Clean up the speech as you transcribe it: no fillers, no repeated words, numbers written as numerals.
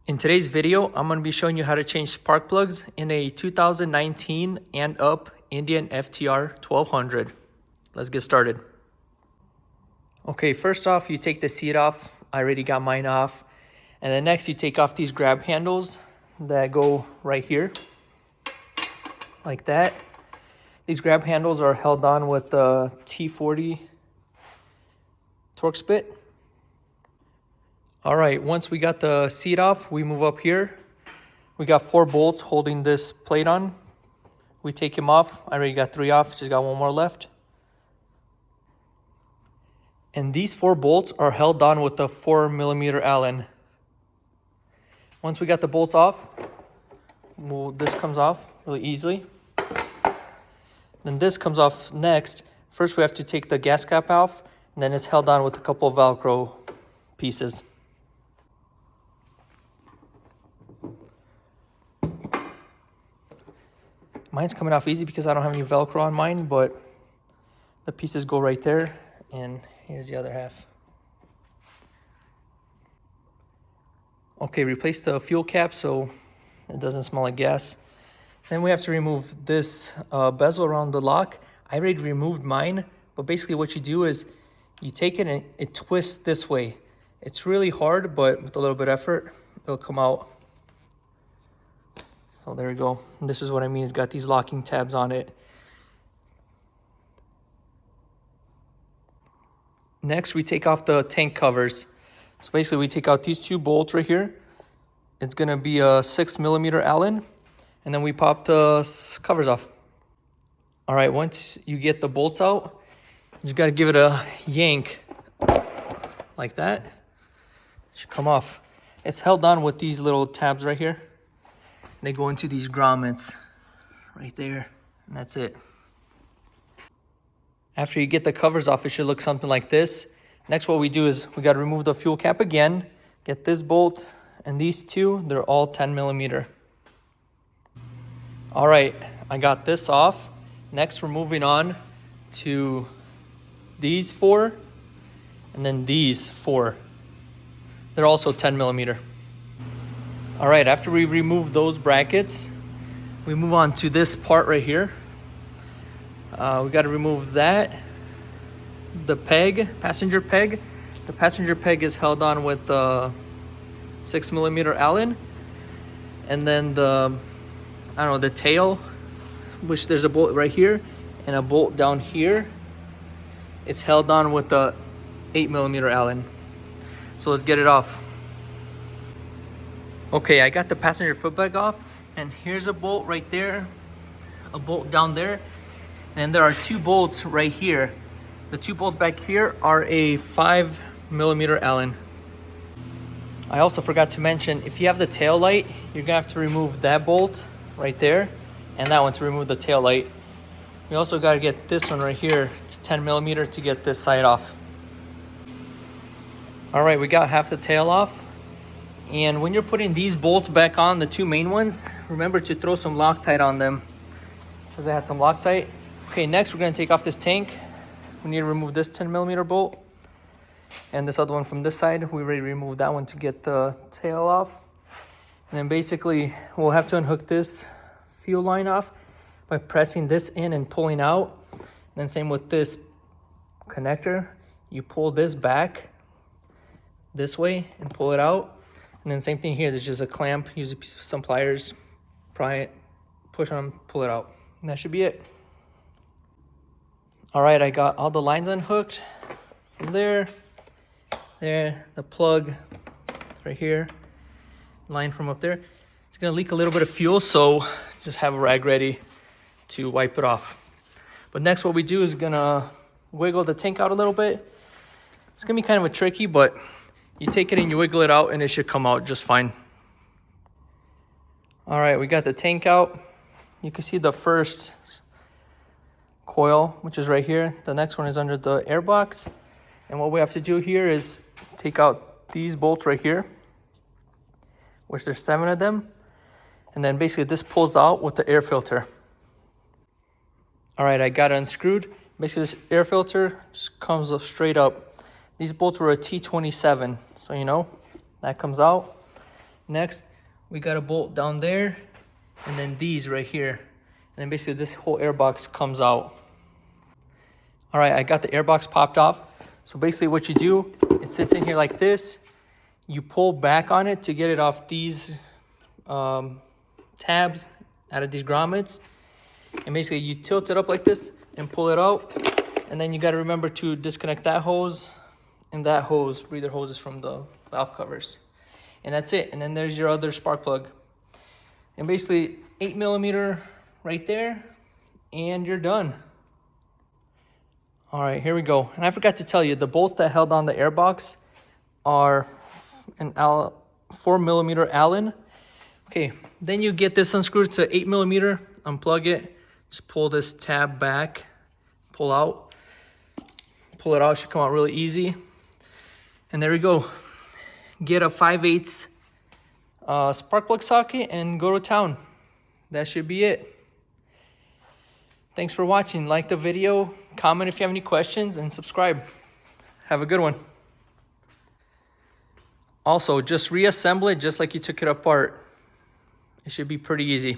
In today's video, I'm going to be showing you how to change spark plugs in a 2019 and up Indian FTR 1200. Let's get started. Okay, first off, you take the seat off. I already got mine off. And then next, you take off these grab handles that go right here, like that. These grab handles are held on with the T40 Torx bit. All right, once we got the seat off, we move up here. We got 4 bolts holding this plate on. We take them off. I already got 3 off, just got 1 more left. And these 4 bolts are held on with the 4mm Allen. Once we got the bolts off, this comes off really easily. Then this comes off next. First, we have to take the gas cap off, and then it's held on with a couple of Velcro pieces. Mine's coming off easy because I don't have any Velcro on mine, but the pieces go right there, and here's the other half. Okay, replace the fuel cap so it doesn't smell like gas. Then we have to remove this bezel around the lock. I already removed mine, but basically what you do is you take it and it twists this way. It's really hard, but with a little bit of effort, it'll come out. So there we go. And this is what I mean. It's got these locking tabs on it. Next, we take off the tank covers. So basically, we take out these 2 bolts right here. It's going to be a 6mm Allen. And then we pop the covers off. All right, once you get the bolts out, you just got to give it a yank like that. It should come off. It's held on with these little tabs right here. They go into these grommets right there, and that's it. After you get the covers off, it should look something like this. Next, what we do is we got to remove the fuel cap again, get this bolt, and these 2, they're all 10mm. All right, I got this off. Next, we're moving on to these 4, and then these 4. They're also 10mm. All right, after we remove those brackets, we move on to this part right here. We got to remove that, the peg, passenger peg. The passenger peg is held on with the 6mm Allen. And then the tail, which there's a bolt right here and a bolt down here. It's held on with the 8mm Allen. So let's get it off. Okay, I got the passenger footpeg off, and here's a bolt right there, a bolt down there, and there are 2 bolts right here. The 2 bolts back here are a 5mm Allen. I also forgot to mention, if you have the tail light, you're gonna have to remove that bolt right there, and that one to remove the tail light. You also gotta get this one right here. It's 10mm to get this side off. All right, we got half the tail off. And when you're putting these bolts back on, the 2 main ones, remember to throw some Loctite on them, because I had some Loctite. Okay, next we're going to take off this tank. We need to remove this 10mm bolt. And this other one from this side, we already removed that one to get the tail off. And then basically, we'll have to unhook this fuel line off by pressing this in and pulling out. And then same with this connector. You pull this back this way and pull it out. And then same thing here, there's just a clamp, use some pliers, pry it, push on, pull it out. And that should be it. All right, I got all the lines unhooked from there, the plug right here, line from up there. It's gonna leak a little bit of fuel, so just have a rag ready to wipe it off. But next what we do is gonna wiggle the tank out a little bit. It's gonna be kind of a tricky, but you take it and you wiggle it out and it should come out just fine. All right, we got the tank out. You can see the first coil, which is right here. The next one is under the air box. And what we have to do here is take out these bolts right here, which there's 7 of them. And then basically this pulls out with the air filter. All right, I got it unscrewed. Basically this air filter just comes up straight up. These bolts were a T27, so you know, that comes out. Next, we got a bolt down there, and then these right here. And then basically this whole air box comes out. All right, I got the air box popped off. So basically what you do, it sits in here like this. You pull back on it to get it off these tabs out of these grommets. And basically you tilt it up like this and pull it out. And then you got to remember to disconnect that hose and that hose, breather hoses from the valve covers. And that's it. And then there's your other spark plug. And basically 8mm right there, and you're done. All right, here we go. And I forgot to tell you, the bolts that held on the airbox are an 4mm Allen. Okay, then you get this unscrewed to 8mm, unplug it, just pull this tab back, pull it out, it should come out really easy. And there we go. Get a 5/8 spark plug socket and go to town. That should be it. Thanks for watching. Like the video, comment if you have any questions, and subscribe. Have a good one. Also, just reassemble it just like you took it apart. It should be pretty easy.